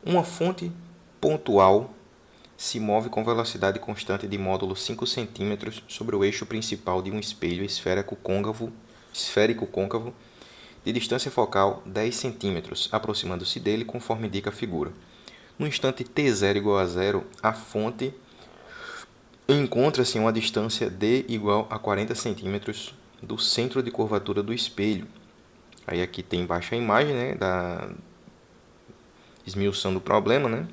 Uma fonte pontual se move com velocidade constante de módulo 5 cm sobre o eixo principal de um espelho esférico côncavo de distância focal 10 cm, aproximando-se dele conforme indica a figura. No instante t0 igual a zero, a fonte encontra-se em uma distância d igual a 40 cm do centro de curvatura do espelho. Aí aqui tem embaixo a imagem, né, da esmiuçando o problema, né?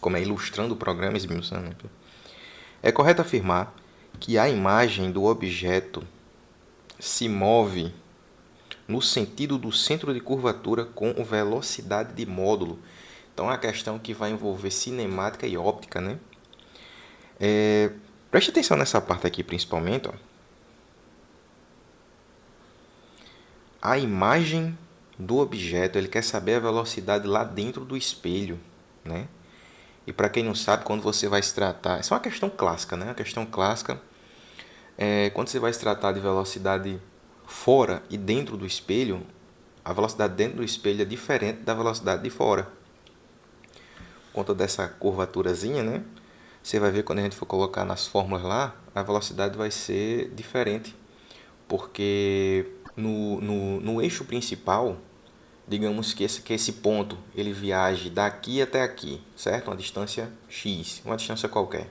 Como é ilustrando o programa, esmiuçando. Né? É correto afirmar que a imagem do objeto se move no sentido do centro de curvatura com velocidade de módulo. Então, é uma questão que vai envolver cinemática e óptica, né? Preste atenção nessa parte aqui, principalmente. Ó. A imagem do objeto, ele quer saber a velocidade lá dentro do espelho, né? E para quem não sabe, quando você vai se tratar... Essa é uma questão clássica, né? A questão clássica é quando você vai se tratar de velocidade fora e dentro do espelho, a velocidade dentro do espelho é diferente da velocidade de fora. Por conta dessa curvaturazinha, né? Você vai ver quando a gente for colocar nas fórmulas lá, a velocidade vai ser diferente. Porque no eixo principal, digamos que esse ponto ele viaje daqui até aqui, certo? Uma distância x, uma distância qualquer.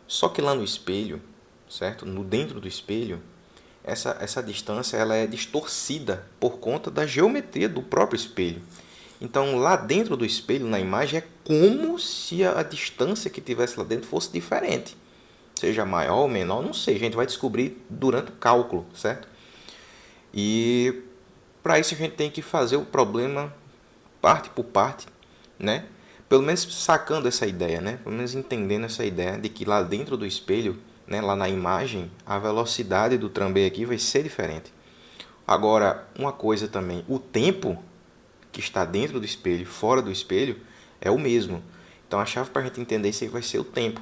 Só que lá no espelho, certo? No dentro do espelho, essa distância ela é distorcida por conta da geometria do próprio espelho. Então, lá dentro do espelho, na imagem, é como se a distância que tivesse lá dentro fosse diferente. Seja maior ou menor, não sei. A gente vai descobrir durante o cálculo, certo? E para isso a gente tem que fazer o problema parte por parte, né? Pelo menos sacando essa ideia, né? Pelo menos entendendo essa ideia de que lá dentro do espelho, né, lá na imagem, a velocidade do trambolho aqui vai ser diferente. Agora, uma coisa também, o tempo que está dentro do espelho, fora do espelho, é o mesmo. Então a chave para a gente entender isso aí vai ser o tempo.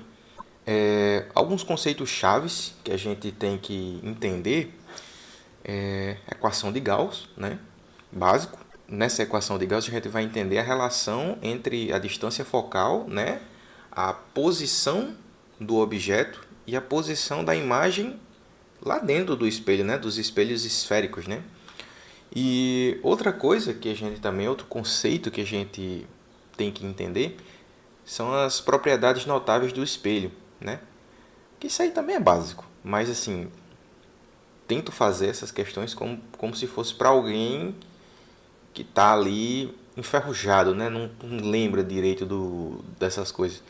Alguns conceitos chaves que a gente tem que entender a equação de Gauss, né? Básico. Nessa equação de Gauss a gente vai entender a relação entre a distância focal, né? A posição do objeto e a posição da imagem lá dentro do espelho, né? Dos espelhos esféricos, né? E outra coisa que a gente também, outro conceito que a gente tem que entender são as propriedades notáveis do espelho, né? Que isso aí também é básico, mas assim, tento fazer essas questões como se fosse para alguém que está ali enferrujado, né? Não lembra direito dessas coisas.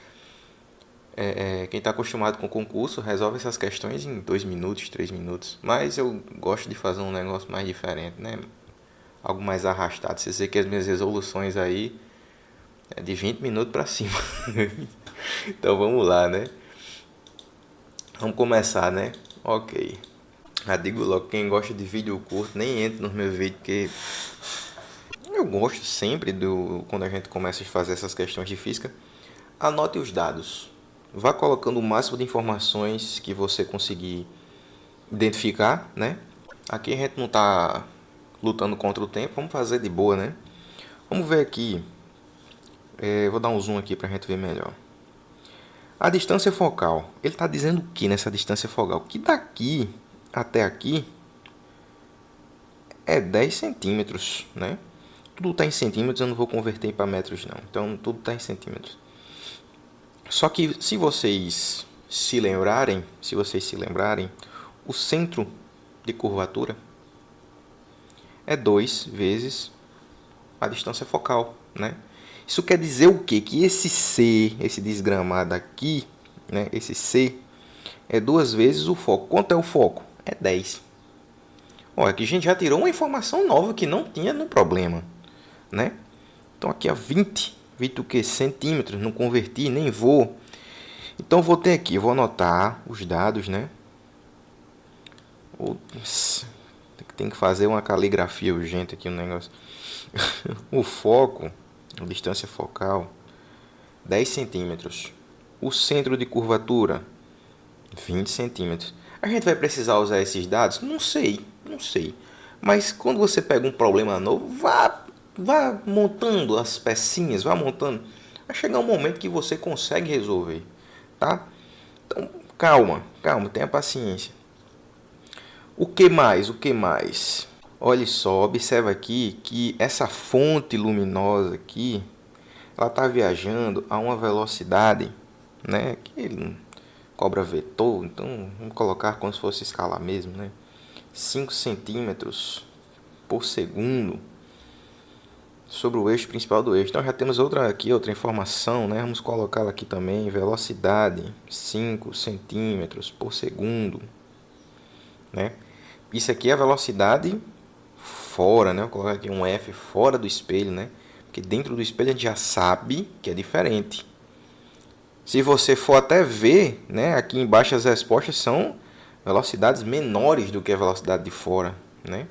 Quem está acostumado com concurso resolve essas questões em 2 minutos, 3 minutos. Mas eu gosto de fazer um negócio mais diferente, né? Algo mais arrastado. Você vê que as minhas resoluções aí é de 20 minutos para cima. Então vamos lá, né? Vamos começar, né? Ok. Já digo logo, quem gosta de vídeo curto nem entra nos meus vídeos, porque eu gosto sempre quando a gente começa a fazer essas questões de física. Anote os dados. Vá colocando o máximo de informações que você conseguir identificar, né? Aqui a gente não está lutando contra o tempo, vamos fazer de boa, né? Vamos ver aqui. Vou dar um zoom aqui para a gente ver melhor. A distância focal. Ele está dizendo o que nessa distância focal? Que daqui até aqui é 10 centímetros, né? Tudo está em centímetros, eu não vou converter para metros não. Então tudo está em centímetros. Só que se vocês se lembrarem, o centro de curvatura é 2 vezes a distância focal, né? Isso quer dizer o quê? Que esse C, esse desgramado aqui, né? Esse C é 2 vezes o foco. Quanto é o foco? É 10. Olha, aqui a gente já tirou uma informação nova que não tinha no problema, né? Então aqui é 20 o que? Centímetros, não converti, nem vou. Então vou ter aqui, vou anotar os dados, né? Tem que fazer uma caligrafia urgente aqui no negócio. O foco, a distância focal, 10 centímetros. O centro de curvatura, 20 centímetros. A gente vai precisar usar esses dados? Não sei. Mas quando você pega um problema novo, vá vá montando as pecinhas, vá montando. Vai chegar um momento que você consegue resolver, tá? Então, calma, calma, tenha paciência. O que mais? O que mais? Olha só, observa aqui que essa fonte luminosa aqui, ela está viajando a uma velocidade, né, que cobra vetor, então vamos colocar como se fosse escalar mesmo, né? 5 centímetros por segundo sobre o eixo principal do eixo. Então já temos outra informação, né? Vamos colocá-la aqui também, velocidade 5 centímetros por segundo, né? Isso aqui é a velocidade fora, né? Vou colocar aqui um F fora do espelho, né? Porque dentro do espelho a gente já sabe que é diferente. Se você for até ver, né? Aqui embaixo as respostas são velocidades menores do que a velocidade de fora, né?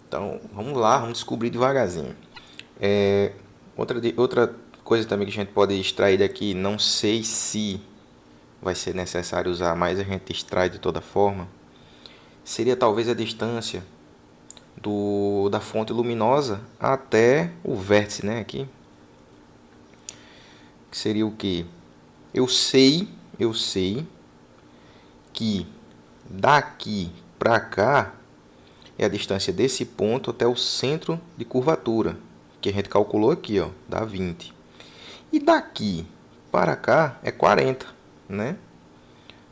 Então, vamos lá, vamos descobrir devagarzinho. Outra coisa também que a gente pode extrair daqui, não sei se vai ser necessário usar, mas a gente extrai de toda forma, seria talvez a distância da fonte luminosa até o vértice, né, aqui. Que seria o que? Eu sei que daqui para cá é a distância desse ponto até o centro de curvatura, que a gente calculou aqui, ó, dá 20. E daqui para cá é 40, né?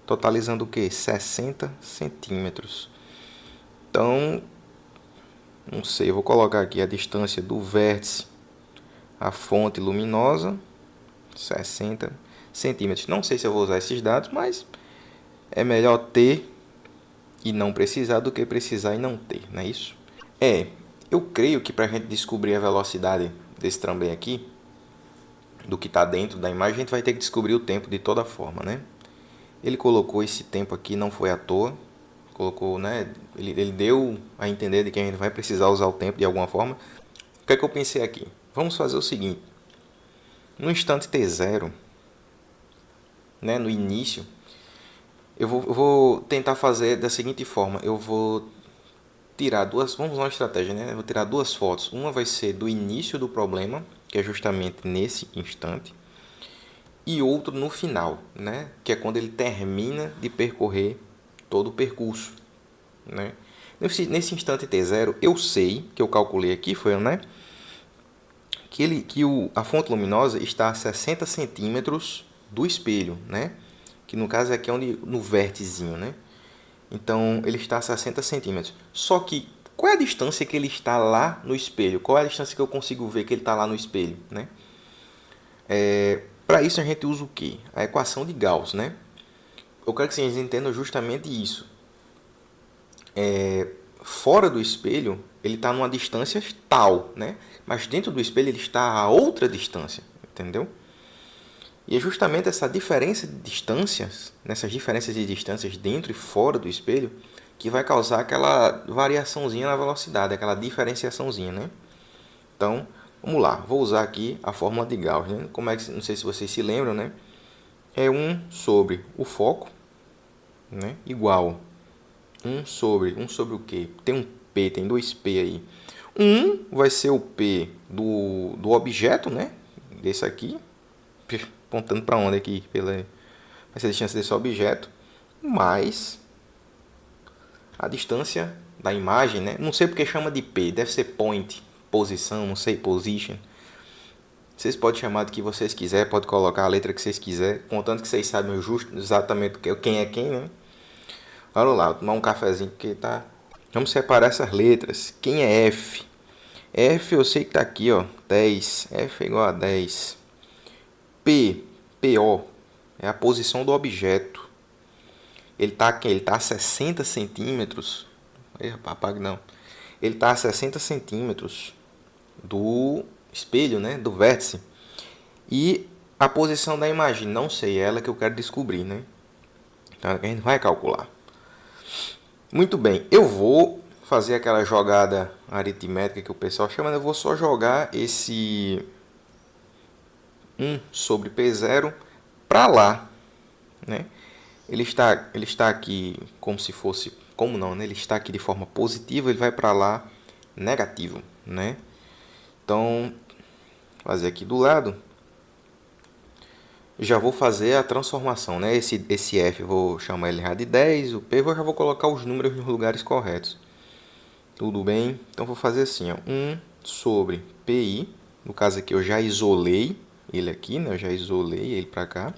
Totalizando o que? 60 centímetros. Então, não sei, eu vou colocar aqui a distância do vértice à fonte luminosa, 60 centímetros. Não sei se eu vou usar esses dados, mas é melhor ter e não precisar do que precisar e não ter, não é isso? Eu creio que para a gente descobrir a velocidade desse trem aqui, do que está dentro da imagem, a gente vai ter que descobrir o tempo de toda forma, né? Ele colocou esse tempo aqui, não foi à toa, colocou, né? Ele deu a entender de que a gente vai precisar usar o tempo de alguma forma. O que é que eu pensei aqui? Vamos fazer o seguinte: no instante t0, né, no início, eu vou tentar fazer da seguinte forma: eu vou tirar duas, vamos usar uma estratégia, né? Eu vou tirar duas fotos. Uma vai ser do início do problema, que é justamente nesse instante, e outro no final, né? Que é quando ele termina de percorrer todo o percurso, né? Nesse instante t0, eu sei que eu calculei aqui, foi, né? A fonte luminosa está a 60 centímetros do espelho, né? Que no caso aqui é onde, no vérticezinho, né? Então ele está a 60 centímetros. Só que qual é a distância que ele está lá no espelho? Qual é a distância que eu consigo ver que ele está lá no espelho, né? Para isso a gente usa o quê? A equação de Gauss, né? Eu quero que vocês entendam justamente isso. Fora do espelho, ele está numa distância tal, né? Mas dentro do espelho ele está a outra distância, entendeu? E é justamente essa diferença de distâncias, nessas diferenças de distâncias dentro e fora do espelho, que vai causar aquela variaçãozinha na velocidade, aquela diferenciaçãozinha, né? Então, vamos lá, vou usar aqui a fórmula de Gauss, né? Como é que, não sei se vocês se lembram, né? É 1 sobre o foco, né? Igual 1 sobre o quê? Tem um P, tem dois P aí. 1 vai ser o P do objeto, né? Desse aqui, apontando para onde aqui? Vai ser a distância desse objeto, mais a distância da imagem, né? Não sei porque chama de P, deve ser point, posição, não sei, position. Vocês podem chamar do que vocês quiserem, pode colocar a letra que vocês quiserem, contanto que vocês sabem exatamente quem é quem, né? Vamos lá, vou tomar um cafezinho porque tá. Vamos separar essas letras. Quem é F? F eu sei que tá aqui, ó, 10. F é igual a 10. P, PO, é a posição do objeto. Ele tá aqui, ele tá a 60 centímetros. Apague não. Ele tá a 60 centímetros do espelho, né? Do vértice. E a posição da imagem, não sei, é ela que eu quero descobrir, né? Então a gente vai calcular. Muito bem, eu vou fazer aquela jogada aritmética que o pessoal chama, eu vou só jogar esse 1 sobre P0 para lá, né? Ele está aqui como se fosse, como não, né? Ele está aqui de forma positiva, ele vai para lá negativo, né? Então, fazer aqui do lado. Já vou fazer a transformação, né? Esse F eu vou chamar ele de 10, o P eu já vou colocar os números nos lugares corretos. Tudo bem? Então vou fazer assim, ó, 1 sobre PI, no caso aqui eu já isolei ele aqui, né? Eu já isolei ele para cá.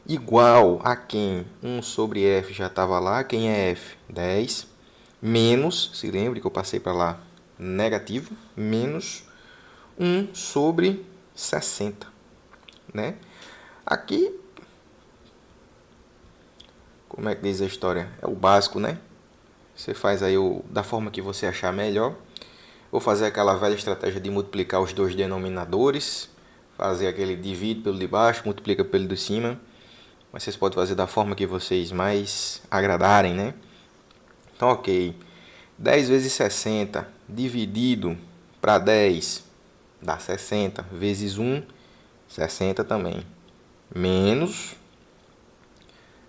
Igual a quem? 1 sobre F já estava lá, quem é F? 10, menos, se lembre que eu passei para lá, negativo, menos 1 sobre 60, né? Aqui, como é que diz a história? É o básico, né? Você faz aí da forma que você achar melhor. Vou fazer aquela velha estratégia de multiplicar os dois denominadores. Fazer aquele divide pelo de baixo, multiplica pelo de cima. Mas vocês podem fazer da forma que vocês mais agradarem, né? Então, ok. 10 vezes 60 dividido para 10 dá 60. Vezes 1, 60 também. Menos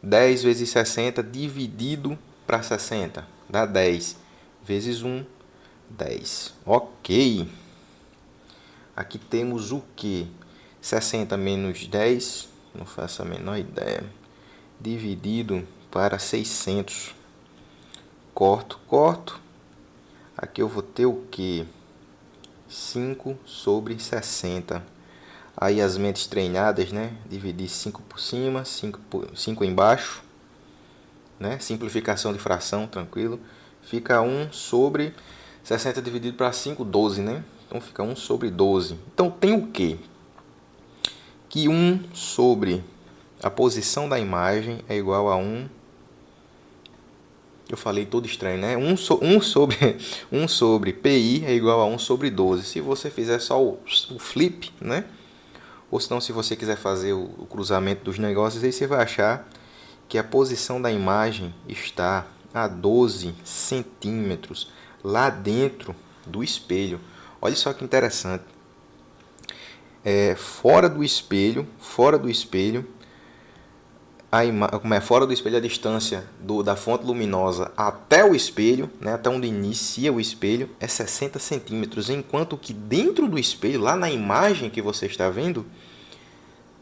10 vezes 60 dividido para 60 dá 10. Vezes 1, 10. Ok. Aqui temos o que? 60 menos 10, não faço a menor ideia. Dividido para 600. Corto, corto. Aqui eu vou ter o que? 5 sobre 60. Aí as mentes treinadas, né? Dividir 5 por cima, 5 embaixo. Né? Simplificação de fração, tranquilo. Fica 1 sobre 60 dividido para 5, 12, né? Então fica 1 sobre 12. Então tem o quê? Que 1 sobre a posição da imagem é igual a 1. Eu falei todo estranho, né? 1 sobre PI é igual a 1 sobre 12. Se você fizer só o flip, né? Ou senão, se você quiser fazer o cruzamento dos negócios, aí você vai achar que a posição da imagem está a 12 centímetros lá dentro do espelho. Olha só que interessante. Fora do espelho, fora do espelho a distância da fonte luminosa até o espelho, né, até onde inicia o espelho, é 60 centímetros, enquanto que dentro do espelho, lá na imagem que você está vendo,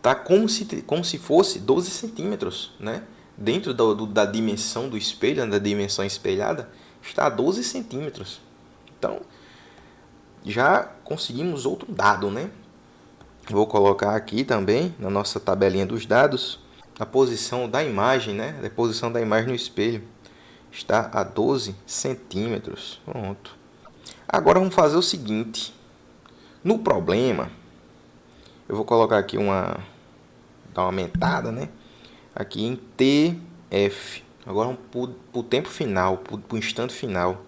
tá como se fosse 12 centímetros, né? Dentro da dimensão do espelho, da dimensão espelhada, está a 12 centímetros. Então, já conseguimos outro dado, né? Vou colocar aqui também, na nossa tabelinha dos dados, a posição da imagem, né? A posição da imagem no espelho está a 12 centímetros. Pronto. Agora vamos fazer o seguinte. No problema, eu vou colocar aqui dar uma aumentada, né? Aqui em TF. Agora para o tempo final, para o instante final.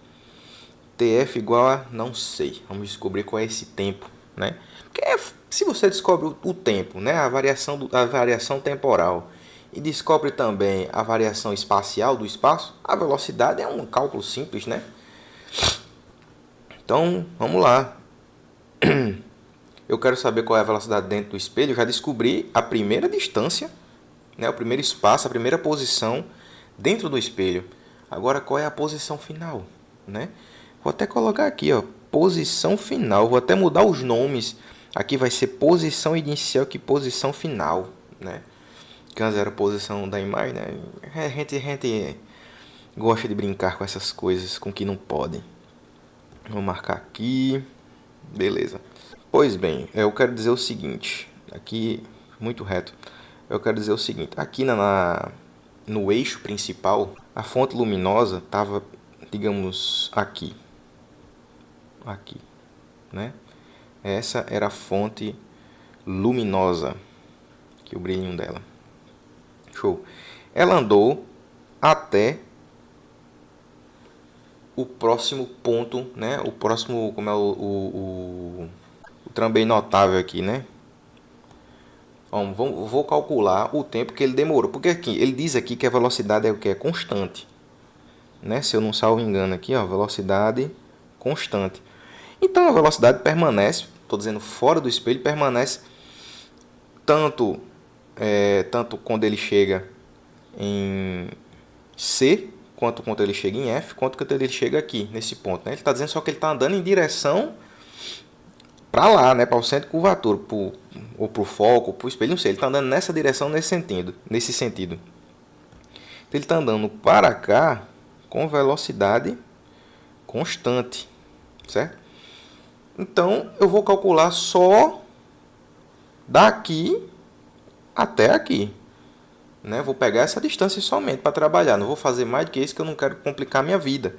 TF igual a não sei. Vamos descobrir qual é esse tempo, né? Porque se você descobre o tempo, né? A variação temporal, e descobre também a variação espacial do espaço, a velocidade é um cálculo simples, né? Então, vamos lá. Eu quero saber qual é a velocidade dentro do espelho. Eu já descobri a primeira distância, né? O primeiro espaço, a primeira posição dentro do espelho. Agora, qual é a posição final, né? Vou até colocar aqui, ó, posição final. Vou até mudar os nomes. Aqui vai ser posição inicial que posição final, né? Que antes era a posição da imagem, né? A gente gosta de brincar com essas coisas, com que não podem. Vou marcar aqui. Beleza. Pois bem, eu quero dizer o seguinte. Aqui, muito reto. Eu quero dizer o seguinte. Aqui no eixo principal, a fonte luminosa estava, digamos, aqui. Aqui, né? Essa era a fonte luminosa. Aqui o brilhinho dela. Show. Ela andou até o próximo ponto, né? O próximo, como é o também notável aqui, né? Vou calcular o tempo que ele demorou, porque aqui ele diz aqui que a velocidade é o que? É constante, né? Se eu não salvo engano aqui, ó, velocidade constante. Então a velocidade permanece, estou dizendo fora do espelho, permanece tanto quando ele chega em C, quanto quando ele chega em F, quanto quando ele chega aqui, nesse ponto, né? Ele está dizendo só que ele está andando em direção para lá, né, para o centro de curvatura, ou para o foco, para o espelho, não sei. Ele está andando nessa direção, nesse sentido. Então, ele está andando para cá com velocidade constante, certo? Então, eu vou calcular só daqui até aqui, né? Vou pegar essa distância somente para trabalhar. Não vou fazer mais do que isso, que eu não quero complicar minha vida.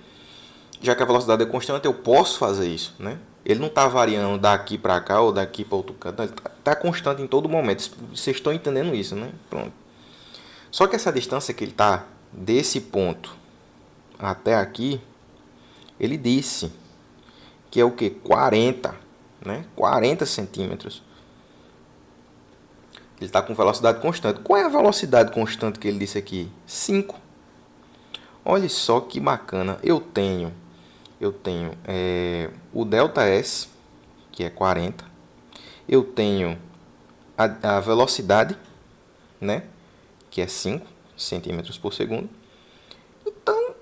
Já que a velocidade é constante, eu posso fazer isso, né? Ele não está variando daqui para cá ou daqui para outro canto. Ele está constante em todo momento. Vocês estão entendendo isso, né? Pronto. Só que essa distância que ele está desse ponto até aqui, ele disse que é o que? 40, né? 40 centímetros. Ele está com velocidade constante. Qual é a velocidade constante que ele disse aqui? 5. Olha só que bacana. Eu tenho o ΔS, que é 40. Eu tenho a velocidade, né? Que é 5 centímetros por segundo. Então,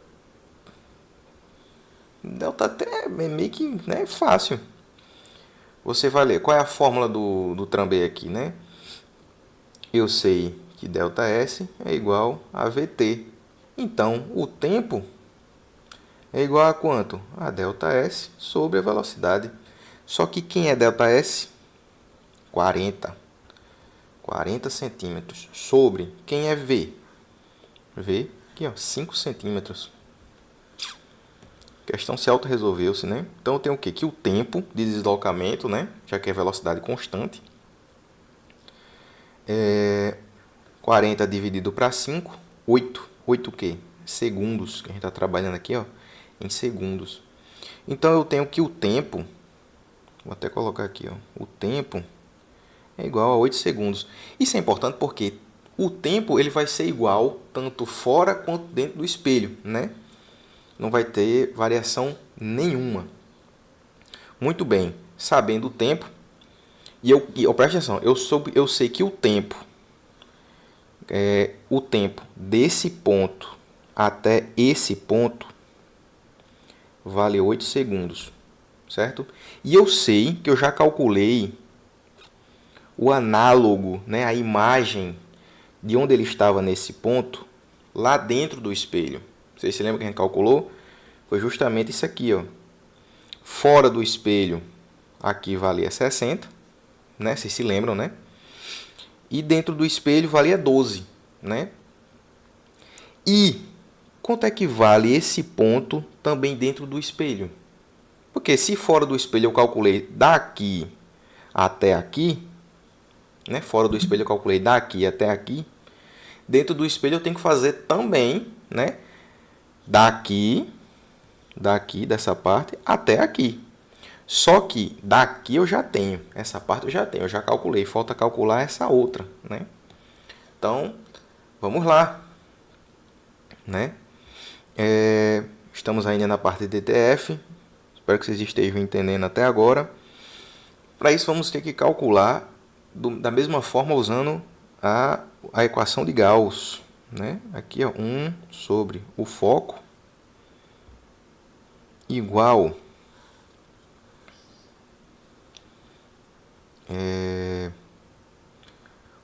ΔT é meio que, né, fácil. Você vai ler. Qual é a fórmula do Trambay aqui, né? Eu sei que ΔS é igual a VT. Então, o tempo é igual a quanto? A ΔS sobre a velocidade. Só que quem é ΔS? 40. 40 centímetros sobre quem é V? V, aqui ó, 5 centímetros. A questão se auto-resolveu-se, né? Então eu tenho o quê? Que o tempo de deslocamento, né? Já que é velocidade constante. 40 dividido para 5, 8. 8 o quê? Segundos, que a gente está trabalhando aqui, ó, em segundos. Então eu tenho que o tempo, vou até colocar aqui, ó, o tempo é igual a 8 segundos. Isso é importante porque o tempo ele vai ser igual tanto fora quanto dentro do espelho, né? Não vai ter variação nenhuma. Muito bem, sabendo o tempo, e eu preste atenção, eu sei que o tempo desse ponto até esse ponto vale 8 segundos, certo? E eu sei que eu já calculei o análogo, né, a imagem de onde ele estava nesse ponto, lá dentro do espelho. Vocês se lembram que a gente calculou? Foi justamente isso aqui, ó. Fora do espelho, aqui valia 60, né? Vocês se lembram, né? E dentro do espelho valia 12, né? E quanto é que vale esse ponto também dentro do espelho? Porque se fora do espelho eu calculei daqui até aqui, né? Fora do espelho eu calculei daqui até aqui. Dentro do espelho eu tenho que fazer também, né? Daqui dessa parte até aqui. Só que daqui eu já tenho, essa parte eu já calculei, falta calcular essa outra, né? Então, vamos lá, né? Estamos ainda na parte de DTF, espero que vocês estejam entendendo até agora. Para isso vamos ter que calcular da mesma forma usando a equação de Gauss, né? Aqui é 1 sobre o foco igual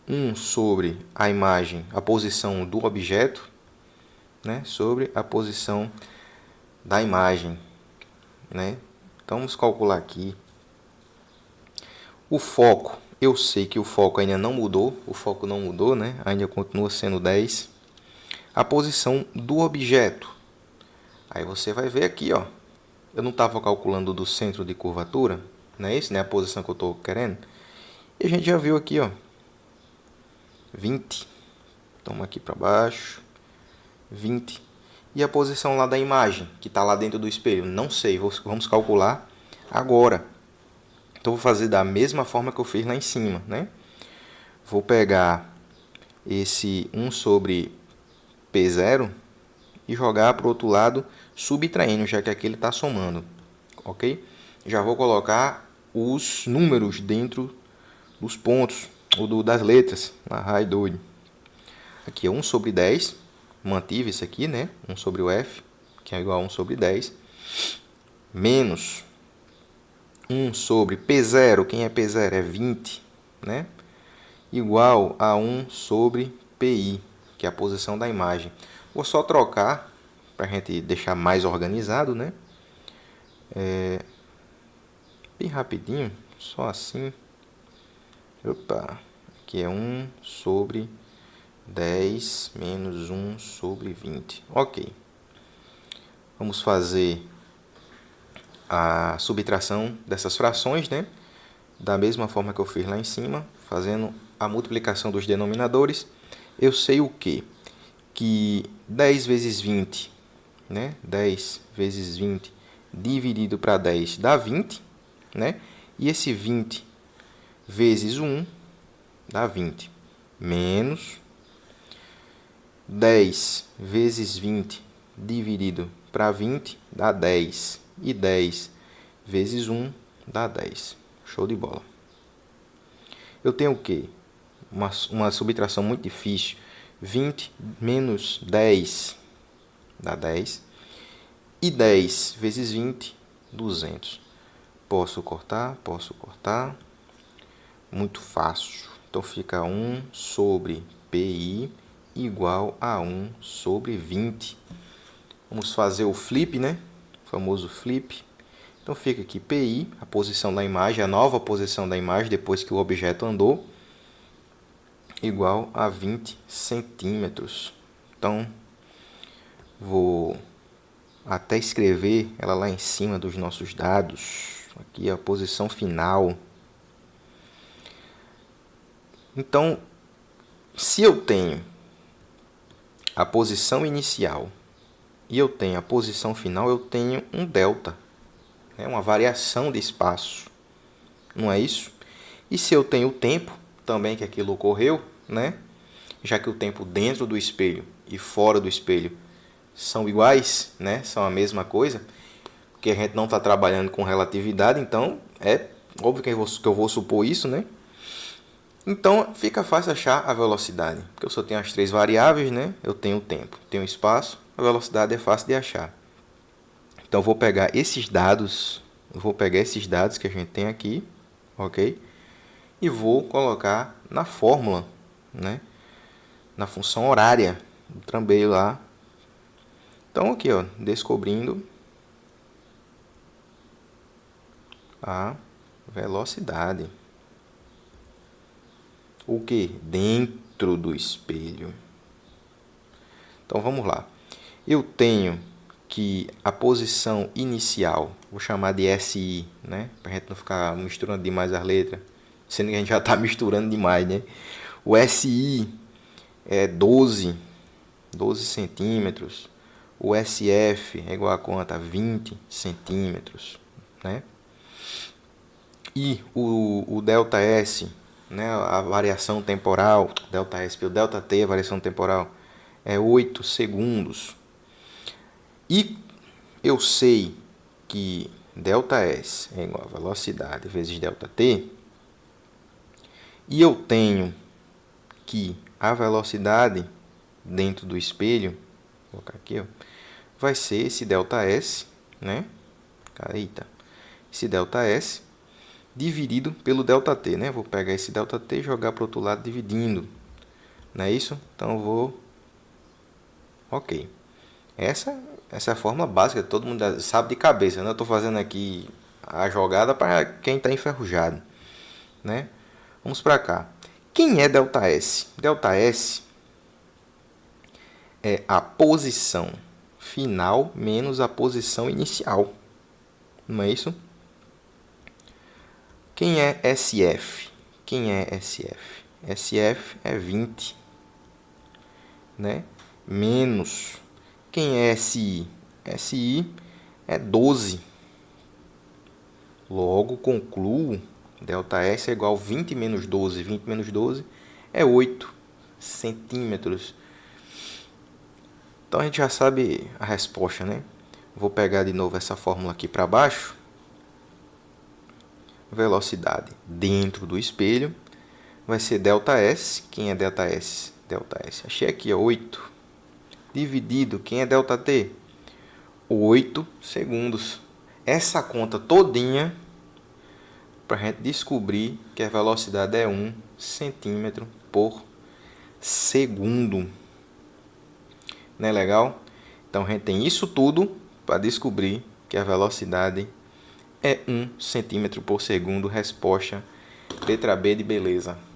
1 sobre a imagem, a posição do objeto, né, sobre a posição da imagem, né? Então vamos calcular aqui. O foco, eu sei que o foco ainda não mudou, né? Ainda continua sendo 10. A posição do objeto. Aí você vai ver aqui, ó. Eu não estava calculando do centro de curvatura, não é isso, né? A posição que eu estou querendo. E a gente já viu aqui, ó. 20. Toma aqui para baixo. 20. E a posição lá da imagem, que está lá dentro do espelho? Não sei, vamos calcular agora. Então, vou fazer da mesma forma que eu fiz lá em cima, né? Vou pegar esse 1 sobre P0 e jogar para o outro lado, subtraindo, já que aqui ele está somando, ok? Já vou colocar os números dentro dos pontos, ou das letras, na doido. Aqui é 1 sobre 10, mantive isso aqui, né? 1 sobre o F, que é igual a 1 sobre 10, menos 1 sobre P0, quem é P0? É 20, né? Igual a 1 sobre PI, que é a posição da imagem. Vou só trocar para a gente deixar mais organizado, né? Bem rapidinho, só assim. Opa, aqui é 1 sobre 10 menos 1 sobre 20. Ok. Vamos fazer a subtração dessas frações, né? Da mesma forma que eu fiz lá em cima, fazendo a multiplicação dos denominadores. Eu sei o quê? Que 10 vezes 20, né? 10 vezes 20 dividido para 10 dá 20, né? E esse 20 vezes 1 dá 20. Menos 10 vezes 20 dividido para 20 dá 10. E 10 vezes 1 dá 10. Show de bola. Eu tenho o quê? Uma subtração muito difícil. 20 menos 10 dá 10. E 10 vezes 20, 200. Posso cortar? Posso cortar. Muito fácil. Então fica 1 sobre PI igual a 1 sobre 20. Vamos fazer o flip, né? O famoso flip. Então fica aqui PI, a posição da imagem, a nova posição da imagem depois que o objeto andou, igual a 20 centímetros. Então, vou até escrever ela lá em cima dos nossos dados. Aqui é a posição final. Então, se eu tenho a posição inicial e eu tenho a posição final, eu tenho um delta, né? Uma variação de espaço, não é isso? E se eu tenho o tempo também que aquilo ocorreu, né? Já que o tempo dentro do espelho e fora do espelho são iguais, né? São a mesma coisa, porque a gente não está trabalhando com relatividade, então é óbvio que eu vou supor isso, né? Então fica fácil achar a velocidade, porque eu só tenho as três variáveis, né? Eu tenho o tempo, tenho o espaço, a velocidade é fácil de achar. Então eu vou pegar esses dados que a gente tem aqui, ok? E vou colocar na fórmula, né? Na função horária do trambeio lá. Então aqui, ó, descobrindo a velocidade. O que? Dentro do espelho. Então vamos lá. Eu tenho que a posição inicial, vou chamar de SI, né? Para a gente não ficar misturando demais as letras, sendo que a gente já está misturando demais, né? O SI é 12 centímetros. O SF é igual a quanto? A 20 centímetros, né? E o ΔS, né, a variação temporal, ΔS, o ΔT, a variação temporal, é 8 segundos. E eu sei que ΔS é igual a velocidade vezes ΔT, e eu tenho que a velocidade dentro do espelho, vou colocar aqui, ó, vai ser esse ΔS, né? Eita, esse ΔS dividido pelo ΔT, né? Vou pegar esse ΔT e jogar para o outro lado dividindo, não é isso? Então eu vou, ok. Essa é a fórmula básica, todo mundo sabe de cabeça, né? Eu estou fazendo aqui a jogada para quem está enferrujado, né? Vamos para cá. Quem é ΔS? ΔS é a posição final menos a posição inicial, não é isso? Quem é SF? Quem é SF? SF é 20, né? Menos. Quem é SI? SI é 12. Logo, concluo, ΔS é igual a 20 menos 12. 20 menos 12 é 8 centímetros. Então, a gente já sabe a resposta, né? Vou pegar de novo essa fórmula aqui para baixo. Velocidade dentro do espelho vai ser ΔS. Quem é ΔS? ΔS. Achei aqui, ó, 8. Dividido, quem é ΔT? 8 segundos. Essa conta todinha para a gente descobrir que a velocidade é 1 centímetro por segundo. Não é legal? Então a gente tem isso tudo para descobrir que a velocidade é 1 centímetro por segundo. Resposta letra B de beleza.